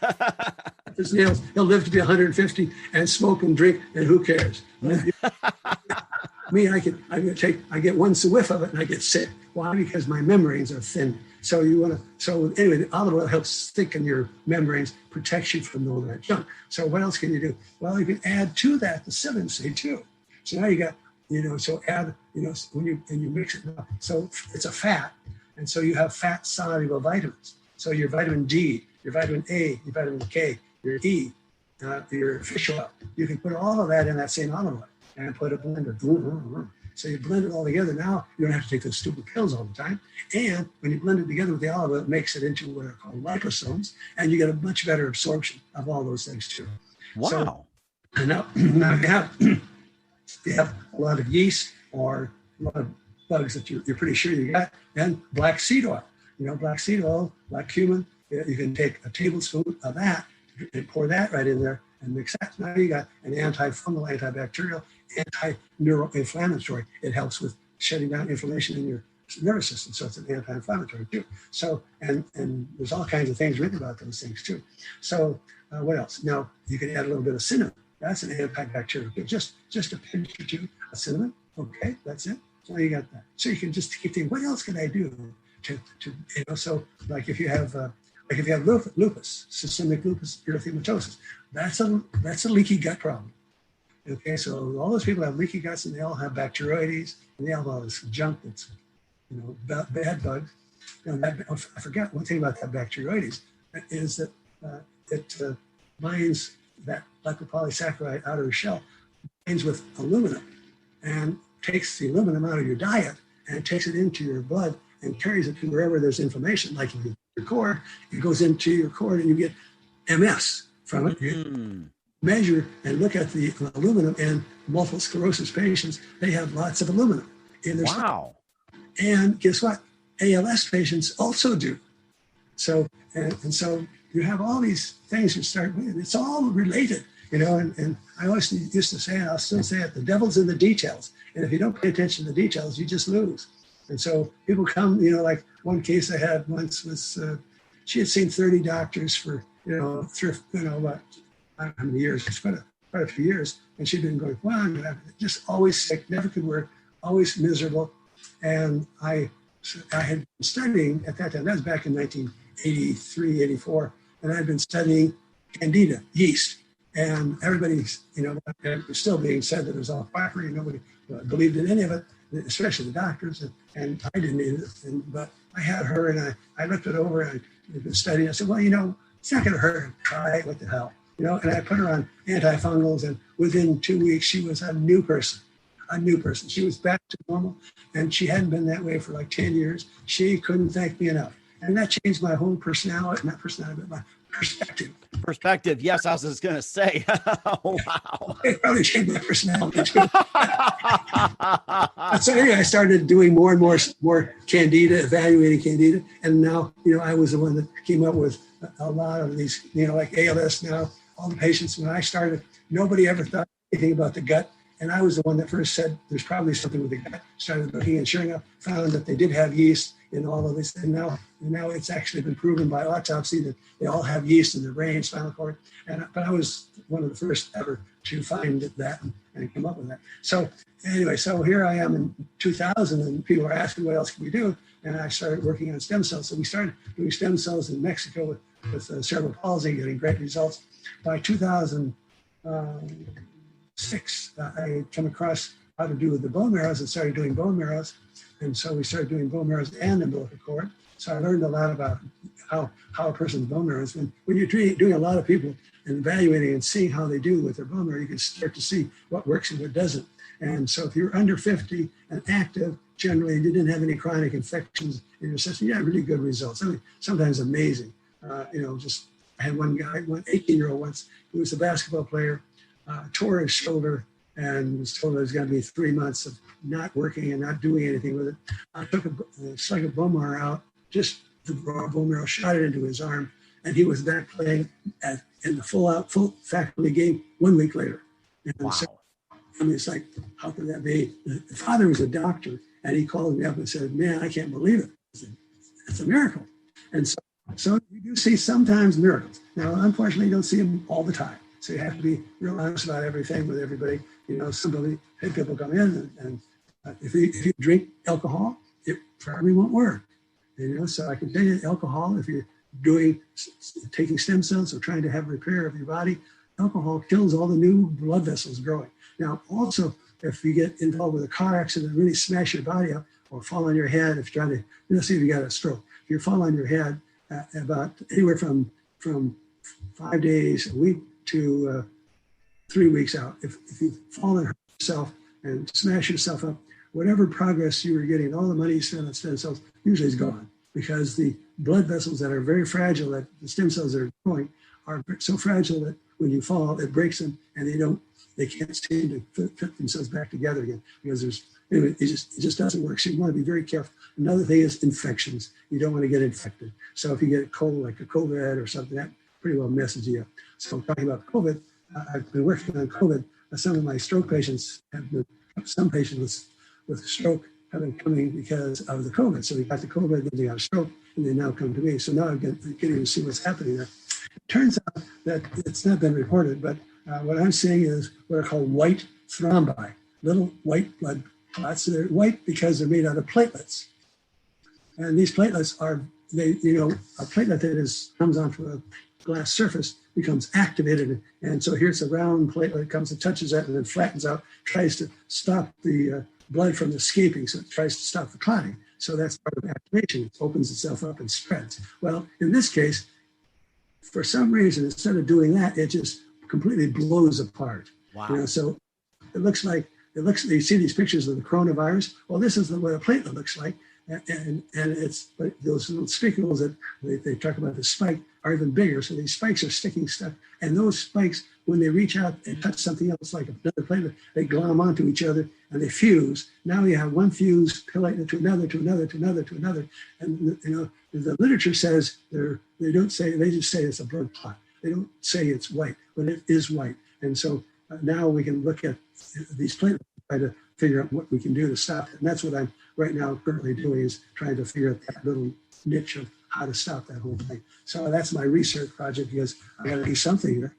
His nails, he'll live to be 150 and smoke and drink, and who cares? Me, I get one whiff of it, and I get sick. Why? Because my membranes are thin. So anyway, the olive oil helps thicken your membranes, protects you from all that junk. So what else can you do? Well, you can add to that the psyllium seed too. So now you got, you know, so add, you know, when you mix it up. So it's a fat, and so you have fat soluble vitamins. So your vitamin D, your vitamin A, your vitamin K, your E, your fish oil. You can put all of that in that same olive oil and put a blender. So you blend it all together. Now you don't have to take those stupid pills all the time. And when you blend it together with the olive oil, it makes it into what are called liposomes, and you get a much better absorption of all those things too. Wow. So, and now you have a lot of yeast or a lot of bugs that you're pretty sure you got, and black seed oil. You know, black seed oil, black cumin, you can take a tablespoon of that and pour that right in there and mix that. Now you got an antifungal, antibacterial, anti-neuroinflammatory. It helps with shutting down inflammation in your nervous system, so it's an anti-inflammatory too. So, and there's all kinds of things written about those things too. So, what else? Now you can add a little bit of cinnamon. That's an antibacterial too. Just a pinch or two of cinnamon. Okay, that's it. So you got that. So you can just keep thinking, what else can I do to you know? So like if you have lupus, systemic lupus erythematosus, that's a leaky gut problem. Okay, so all those people have leaky guts, and they all have bacteroides, and they have all this junk that's, you know, bad bugs. You know, I forgot one thing about that bacteroides is that it binds that lipopolysaccharide outer shell, binds with aluminum, and takes the aluminum out of your diet and takes it into your blood and carries it to wherever there's inflammation, like in your cord. It goes into your cord, and you get MS from it. You measure and look at the aluminum, and multiple sclerosis patients, they have lots of aluminum in their wow. stomach. And guess what? ALS patients also do. So, and so you have all these things you start with. It's all related, you know, and I always used to say, and I'll still say it, the devil's in the details. And if you don't pay attention to the details, you just lose. And so people come, you know, like one case I had once was, she had seen 30 doctors for, you know, about I don't know how many years, it's quite a few years. And she'd been going, well, just always sick, never could work, always miserable. And I had been studying at that time, that was back in 1983, 84. And I'd been studying candida, yeast. And everybody's, you know, it was still being said that it was all quackery. Nobody believed in any of it, especially the doctors. And I didn't either. But I had her, and I looked it over, and I'd been studying. I said, well, you know, it's not going to hurt. Try it. What the hell? You know, and I put her on antifungals, and within 2 weeks, she was a new person. She was back to normal, and she hadn't been that way for like 10 years. She couldn't thank me enough. And that changed my whole personality, not personality, but my perspective. Perspective. Yes, I was just going to say. Wow. It probably changed my personality. So anyway, I started doing more and more candida, evaluating candida. And now, I was the one that came up with a lot of these, like ALS now, all the patients. When I started, nobody ever thought anything about the gut. And I was the one that first said, there's probably something with the gut. Started looking, and sure enough, found that they did have yeast in all of this. And now it's actually been proven by autopsy that they all have yeast in their brain, spinal cord. But I was one of the first ever to find that and come up with that. So anyway, so here I am in 2000, and people are asking, what else can we do? And I started working on stem cells. So we started doing stem cells in Mexico with cerebral palsy, getting great results. By 2006, I came across how to do with the bone marrows and started doing bone marrows. And so we started doing bone marrows and umbilical cord. So I learned a lot about how a person's bone marrow is. When you're doing a lot of people and evaluating and seeing how they do with their bone marrow, you can start to see what works and what doesn't. And so if you're under 50 and active, generally, and you didn't have any chronic infections in your system, you had really good results. I mean, sometimes amazing. I had one guy, one 18-year-old once, who was a basketball player, tore his shoulder and was told it was going to be 3 months of not working and not doing anything with it. I took a slug of bone marrow out, just the raw bone marrow, shot it into his arm, and he was back playing in the full faculty game 1 week later. And wow. So, I mean, it's like, how could that be? The father was a doctor, and he called me up and said, man, I can't believe it. I said, it's a miracle. And so you do see sometimes miracles. Now, unfortunately, you don't see them all the time. So you have to be real honest about everything with everybody. People come in, and if you drink alcohol, it probably won't work. So I can tell you, alcohol, if you're taking stem cells or trying to have repair of your body, alcohol kills all the new blood vessels growing. Now, also, if you get involved with a car accident and really smash your body up or fall on your head, if you're trying to, see if you got a stroke. If you fall on your head, about anywhere from 5 days, a week to 3 weeks out. If you fall and hurt yourself and smash yourself up, whatever progress you were getting, all the money you spent on stem cells usually is gone, because the blood vessels that are very fragile, that the stem cells that are growing, are so fragile that when you fall, it breaks them, and they can't seem to fit themselves back together again, because it just doesn't work. So you want to be very careful. Another thing is infections. You don't want to get infected. So if you get a cold, like a COVID or something, that pretty well messes you up. So talking about COVID, I've been working on COVID. Some of my stroke patients some patients with stroke have been coming because of the COVID. So they got the COVID, then they got a stroke, and they now come to me. So now I'm getting to see what's happening there. It turns out that it's not been reported, but what I'm seeing is what are called white thrombi, little white blood clots. So they're white because they're made out of platelets. And these platelets are, a platelet that comes onto a glass surface becomes activated. And so here's a round platelet, comes and touches that and then flattens out, tries to stop the blood from escaping. So it tries to stop the clotting. So that's part of activation. It opens itself up and spreads. Well, in this case, for some reason, instead of doing that, it just completely blows apart. Wow. So it looks like, you see these pictures of the coronavirus. Well, this is what a platelet looks like. And it's like those little spicules that they talk about, the spike, are even bigger. So these spikes are sticking stuff. And those spikes, when they reach out and touch something else like another platelet, they glom onto each other and they fuse. Now you have one fuse platelet to another, to another, to another, to another. And the literature says they just say it's a blood clot. They don't say it's white, but it is white. And so now we can look at these platelets and try to figure out what we can do to stop it. And that's what I'm right now currently doing, is trying to figure out that little niche of how to stop that whole thing. So that's my research project, because I got to do something here.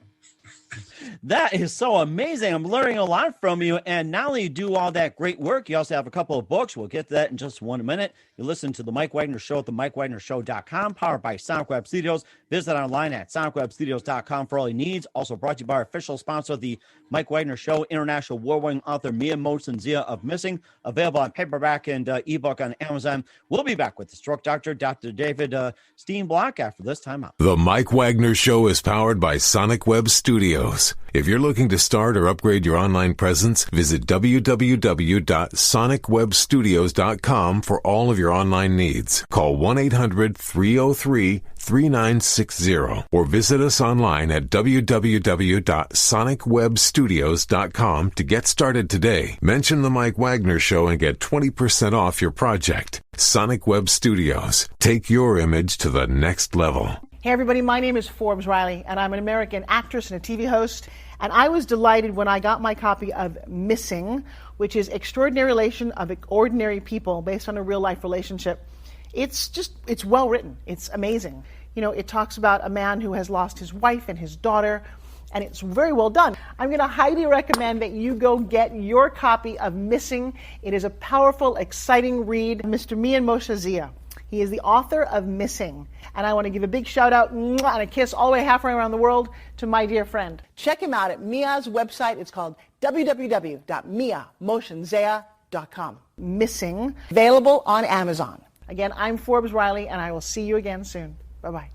That is so amazing. I'm learning a lot from you. And not only do all that great work, you also have a couple of books. We'll get to that in just 1 minute. You listen to The Mike Wagner Show at themikewagnershow.com, powered by Sonic Web Studios. Visit online at sonicwebstudios.com for all your needs. Also brought to you by our official sponsor, The Mike Wagner Show, international award-winning author Mia Mosen-Zia of Missing, available on paperback and ebook on Amazon. We'll be back with the stroke doctor, Dr. David Steenblock, after this time out. The Mike Wagner Show is powered by Sonic Web Studios. Studios. If you're looking to start or upgrade your online presence, visit www.sonicwebstudios.com for all of your online needs. Call 1-800-303-3960 or visit us online at www.sonicwebstudios.com to get started today. Mention the Mike Wagner Show and get 20% off your project. Sonic Web Studios. Take your image to the next level. Hey everybody, my name is Forbes Riley, and I'm an American actress and a TV host. And I was delighted when I got my copy of Missing, which is Extraordinary Relation of Ordinary People based on a real life relationship. It's well written. It's amazing. You know, it talks about a man who has lost his wife and his daughter, and it's very well done. I'm going to highly recommend that you go get your copy of Missing. It is a powerful, exciting read. Mr. Mian Moshe Zia. He is the author of Missing. And I want to give a big shout out and a kiss all the way halfway around the world to my dear friend. Check him out at Mia's website. It's called www.miamoshenzea.com. Missing, available on Amazon. Again, I'm Forbes Riley, and I will see you again soon. Bye-bye.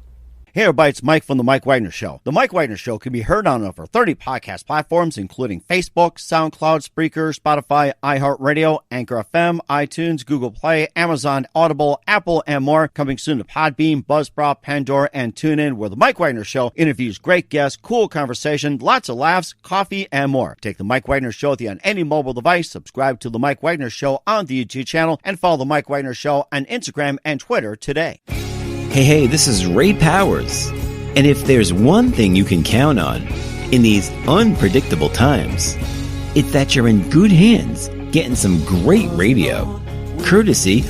Hey everybody, it's Mike from The Mike Wagner Show. The Mike Wagner Show can be heard on over 30 podcast platforms, including Facebook, SoundCloud, Spreaker, Spotify, iHeartRadio, Anchor FM, iTunes, Google Play, Amazon, Audible, Apple, and more. Coming soon to Podbean, Buzzsprout, Pandora, and TuneIn, where The Mike Wagner Show interviews great guests, cool conversation, lots of laughs, coffee, and more. Take The Mike Wagner Show with you on any mobile device. Subscribe to The Mike Wagner Show on the YouTube channel, and follow The Mike Wagner Show on Instagram and Twitter today. Hey, this is Ray Powers. And if there's one thing you can count on in these unpredictable times, it's that you're in good hands getting some great radio, courtesy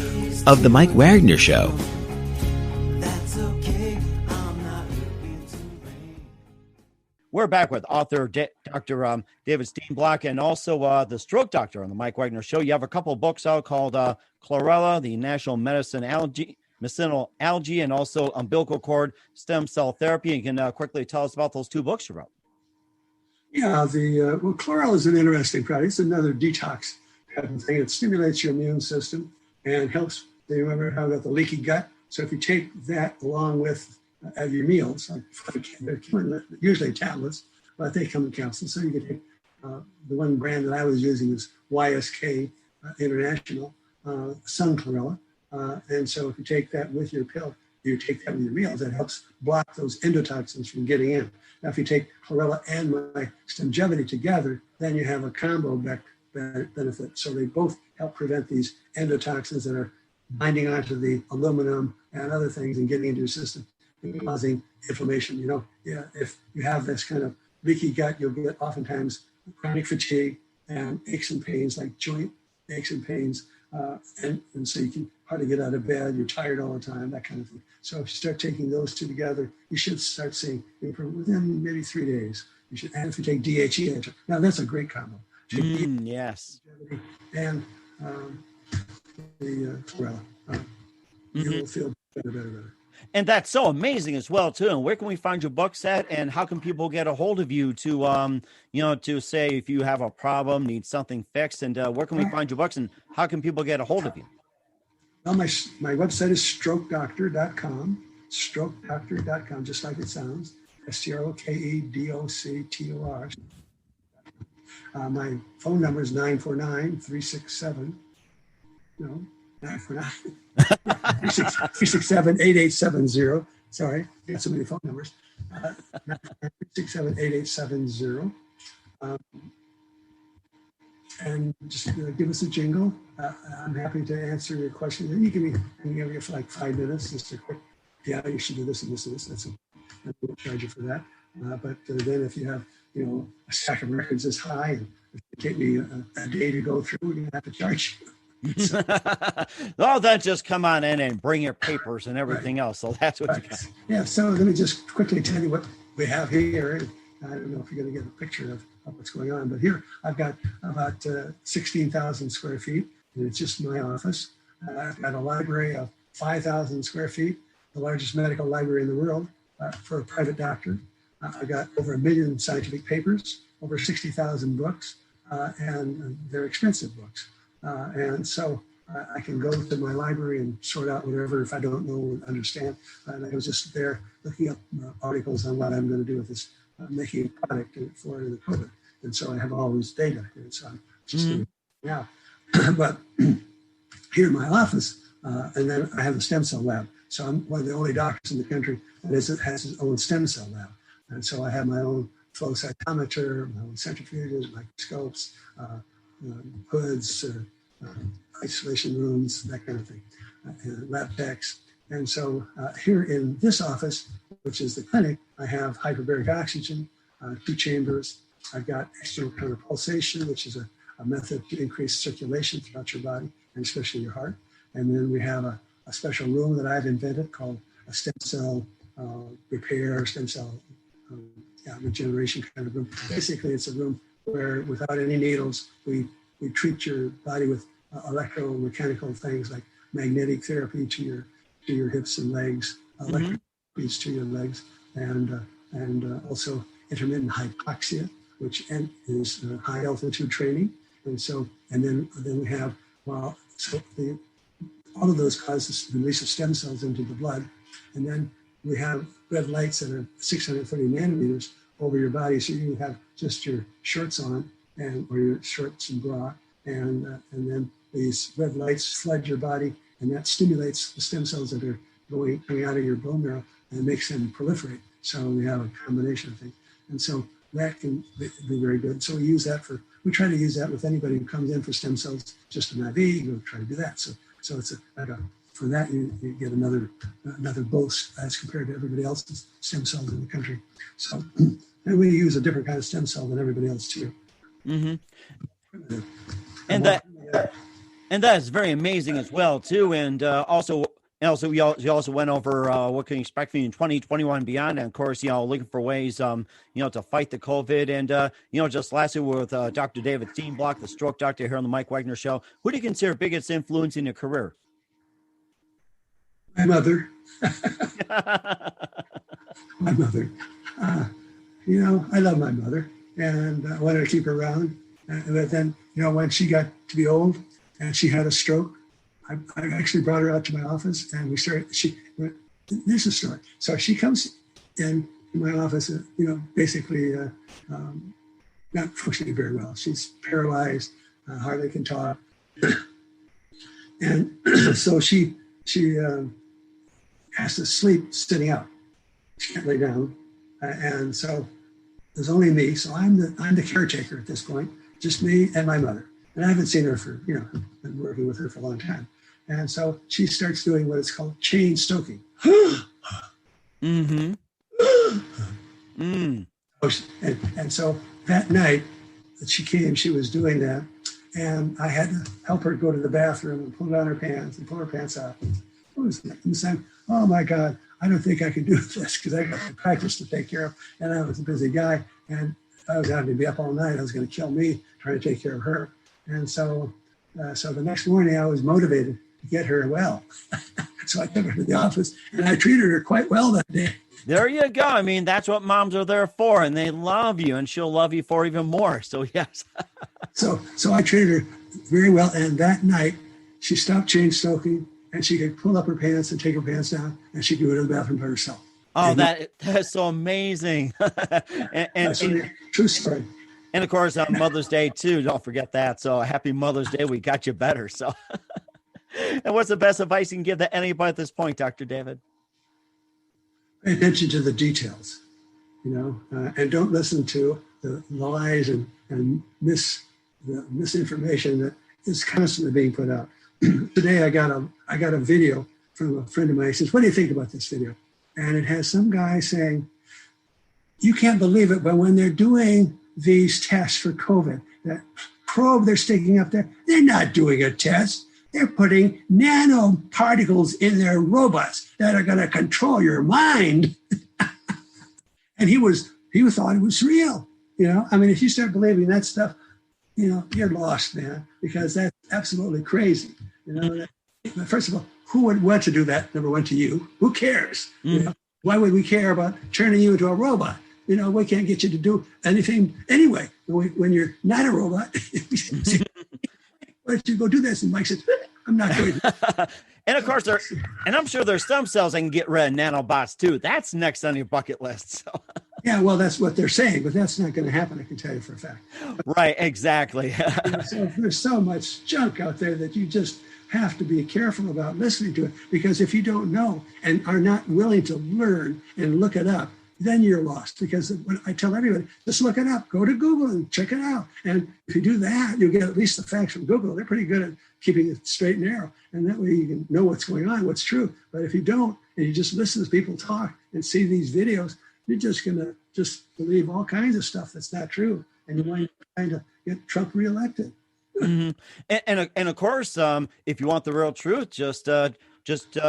of The Mike Wagner Show. We're back with author Dr. David Steenblock and also the stroke doctor on The Mike Wagner Show. You have a couple books out called Chlorella, the National Medicinal Algae, and also Umbilical Cord Stem Cell Therapy. You can quickly tell us about those two books you wrote. Yeah, chlorella is an interesting product. It's another detox type of thing. It stimulates your immune system and helps. You remember how about the leaky gut? So if you take that along with your meals, they're usually tablets, but they come in capsules. So you can take the one brand that I was using is YSK International Sun Chlorella. And so if you take that with your pill, you take that with your meals, that helps block those endotoxins from getting in. Now, if you take chlorella and my Stemgevity together, then you have a combo benefit. So they both help prevent these endotoxins that are binding onto the aluminum and other things and getting into your system and causing inflammation. You know, if you have this kind of leaky gut, you'll get oftentimes chronic fatigue and aches and pains, like joint aches and pains. And so you can hardly get out of bed, you're tired all the time, that kind of thing. So if you start taking those two together, you should start seeing improvement within maybe 3 days. You should, and if you take DHEA, now that's a great combo. Yes. And the chlorella, you will feel better. And that's so amazing as well, too. And where can we find your books at? And how can people get a hold of you to, to say if you have a problem, need something fixed? And where can we find your books? And how can people get a hold of you? Well, my website is strokedoctor.com, strokedoctor.com, just like it sounds, STROKEDOCTOR. My phone number is 949-367, 367-8870. Sorry, I got so many phone numbers. 367-8870. And just give us a jingle. I'm happy to answer your questions. And you can give me for like 5 minutes, just a quick, yeah, you should do this and this and this. We'll charge you for that. But then if you have, a stack of records this high and it take me a day to go through, we're going to have to charge you. Well, then just come on in and bring your papers and everything else. So that's what you got. Yeah, so let me just quickly tell you what we have here. I don't know if you're going to get a picture of what's going on, but here I've got about 16,000 square feet, and it's just my office. I've got a library of 5,000 square feet, the largest medical library in the world for a private doctor. I've got over 1 million scientific papers, over 60,000 books, and they're expensive books. And so I can go to my library and sort out whatever if I don't know or understand. And I was just there looking up articles on what I'm going to do with this making a product for the COVID. And so I have all this data. And so I'm just doing it now. But here in my office, and then I have a stem cell lab. So I'm one of the only doctors in the country that has his own stem cell lab. And so I have my own flow cytometer, my own centrifuges, microscopes, hoods, isolation rooms, that kind of thing, lab techs. And so here in this office, which is the clinic, I have hyperbaric oxygen, 2 chambers. I've got external counterpulsation, which is a method to increase circulation throughout your body, and especially your heart. And then we have a special room that I've invented called a stem cell repair, stem cell regeneration kind of room. Basically, it's a room where without any needles, we treat your body with electromechanical things like magnetic therapy to your hips and legs, electric therapies to your legs, and also intermittent hypoxia, which is high altitude training. And then we have, all of those causes the release of stem cells into the blood. And then we have red lights that are 630 nanometers over your body. So you have just your shorts on or your shorts and bra. And then these red lights flood your body, and that stimulates the stem cells that are coming out of your bone marrow and makes them proliferate. So we have a combination of things. And so that can be very good. So we try to use that with anybody who comes in for stem cells, just an IV, we'll try to do that. So it's for that, you get another boost as compared to everybody else's stem cells in the country. So, and we use a different kind of stem cell than everybody else too. Mm-hmm. And that is very amazing as well too. And also you also went over what can you expect from you in 2021 and beyond. And of course, looking for ways, to fight the COVID. And, just lastly with Dr. David Steenblock, the stroke doctor here on the Mike Wagner Show, who do you consider biggest influence in your career? My mother. My mother. I love my mother, and I wanted to keep her around. But then, when she got to be old and she had a stroke, I actually brought her out to my office, and we started. There's a story. So she comes in my office, basically not functioning very well. She's paralyzed, hardly can talk, and so she has to sleep sitting up. She can't lay down, and so there's only me. So I'm the caretaker at this point, just me and my mother. And I haven't seen her for, been working with her for a long time. And so she starts doing what is called chain stoking. Mm-hmm. And so that night that she came, she was doing that. And I had to help her go to the bathroom and pull down her pants and pull her pants off. And saying, oh my God, I don't think I can do this because I got the practice to take care of. And I was a busy guy. And I was having to be up all night. I was going to kill me trying to take care of her. And so the next morning I was motivated to get her well. So I took her to the office and I treated her quite well that day. There you go. I mean, that's what moms are there for, and they love you, and she'll love you for even more. So yes. So I treated her very well. And that night she stopped chain stoking and she could pull up her pants and take her pants down, and she could go to the bathroom by herself. Oh, that's so amazing. and true story. And of course, on Mother's Day too. Don't forget that. So happy Mother's Day. We got you better. So, and what's the best advice you can give to anybody at this point, Dr. David? Pay attention to the details, and don't listen to the lies and misinformation that is constantly being put out. Today, I got a video from a friend of mine. He says, "What do you think about this video?" And it has some guy saying, "You can't believe it, but when they're doing these tests for COVID, that probe they're sticking up there, they're not doing a test. They're putting nanoparticles in their robots that are going to control your mind." And he thought it was real. If you start believing that stuff, you're lost, man, because that's absolutely crazy. First of all, who would want to do that? Number one, to you. Who cares? Why would we care about turning you into a robot? We can't get you to do anything anyway. When you're not a robot, why don't you go do this? And Mike says, I'm not going to. And of course, I'm sure there's some cells that can get rid of nanobots too. That's next on your bucket list. So. Yeah, well, that's what they're saying, but that's not going to happen, I can tell you for a fact. Right, exactly. So there's so much junk out there that you just have to be careful about listening to it, because if you don't know and are not willing to learn and look it up, then you're lost. Because when I tell everybody, just look it up, go to Google and check it out. And if you do that, you'll get at least the facts from Google. They're pretty good at keeping it straight and narrow. And that way you can know what's going on, what's true. But if you don't, and you just listen to people talk and see these videos, you're just going to just believe all kinds of stuff that's not true. And you might kind of get Trump reelected. Mm-hmm. And of course, if you want the real truth, just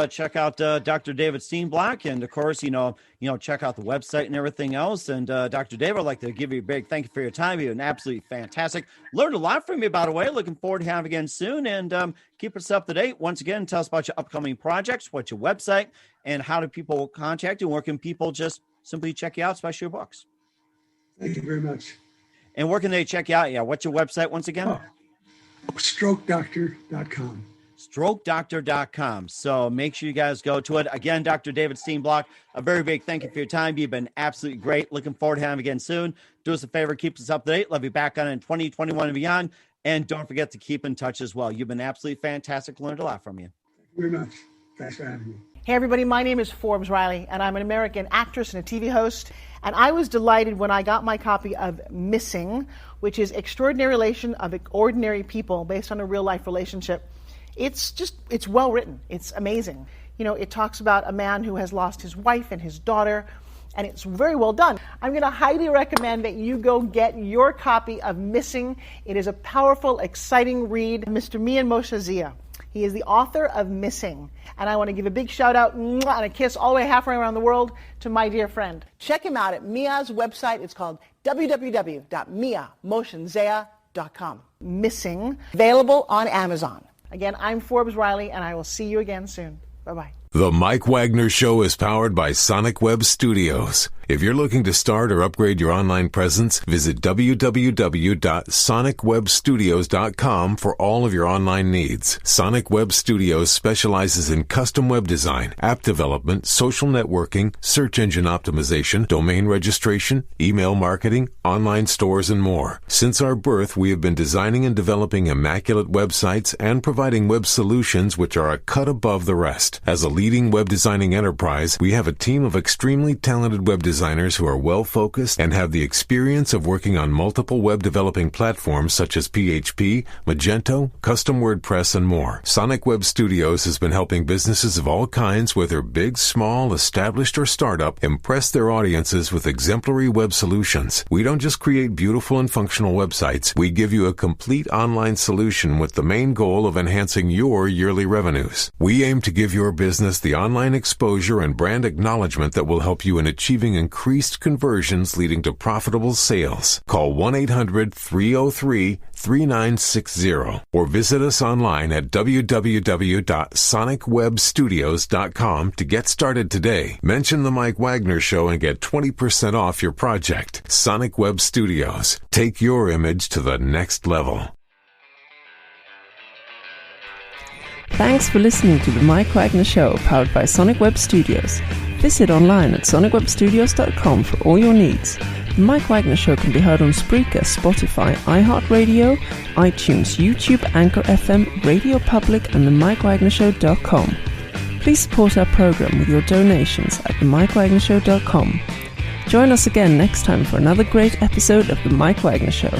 check out Dr. David Steenblock, and of course, check out the website and everything else. And Dr. David, I'd like to give you a big thank you for your time. You've been absolutely fantastic. Learned a lot from you, by the way. Looking forward to having you again soon, and keep us up to date. Once again, tell us about your upcoming projects, what's your website, and how do people contact you, and where can people just simply check you out, especially your books? Thank you very much. And where can they check you out? Yeah, what's your website once again? StrokeDoctor.com. StrokeDoctor.com. So make sure you guys go to it. Again, Dr. David Steenblock, a very big thank you for your time. You've been absolutely great. Looking forward to having you again soon. Do us a favor, keep us up to date. Love you back on in 2021 and beyond. And don't forget to keep in touch as well. You've been absolutely fantastic. Learned a lot from you. Thank you very much. Thanks for having me. Hey everybody, my name is Forbes Riley, and I'm an American actress and a TV host. And I was delighted when I got my copy of Missing, which is Extraordinary Relation of Ordinary People based on a real life relationship. It's well written. It's amazing. It talks about a man who has lost his wife and his daughter, and it's very well done. I'm going to highly recommend that you go get your copy of Missing. It is a powerful, exciting read. Mr. Mian Moshe Zia. He is the author of Missing. And I want to give a big shout out and a kiss all the way halfway around the world to my dear friend. Check him out at Mia's website. It's called www.miamotionsea.com. Missing, available on Amazon. Again, I'm Forbes Riley, and I will see you again soon. Bye-bye. The Mike Wagner Show is powered by Sonic Web Studios. If you're looking to start or upgrade your online presence, visit www.sonicwebstudios.com for all of your online needs. Sonic Web Studios specializes in custom web design, app development, social networking, search engine optimization, domain registration, email marketing, online stores, and more. Since our birth, we have been designing and developing immaculate websites and providing web solutions which are a cut above the rest. As a leading web designing enterprise, we have a team of extremely talented web designers who are well-focused and have the experience of working on multiple web developing platforms such as PHP, Magento, Custom WordPress, and more. Sonic Web Studios has been helping businesses of all kinds, whether big, small, established, or startup, impress their audiences with exemplary web solutions. We don't just create beautiful and functional websites. We give you a complete online solution with the main goal of enhancing your yearly revenues. We aim to give your business the online exposure and brand acknowledgement that will help you in achieving increased conversions leading to profitable sales. Call 1-800-303-3960 or visit us online at www.sonicwebstudios.com to get started today. Mention the Mike Wagner Show and get 20% off your project. Sonic Web Studios. Take your image to the next level. Thanks for listening to the Mike Wagner Show, powered by Sonic Web Studios. Visit online at sonicwebstudios.com for all your needs. The Mike Wagner Show can be heard on Spreaker, Spotify, iHeartRadio, iTunes, YouTube, Anchor FM, Radio Public, and themikewagnershow.com. Please support our program with your donations at themikewagnershow.com. Join us again next time for another great episode of The Mike Wagner Show.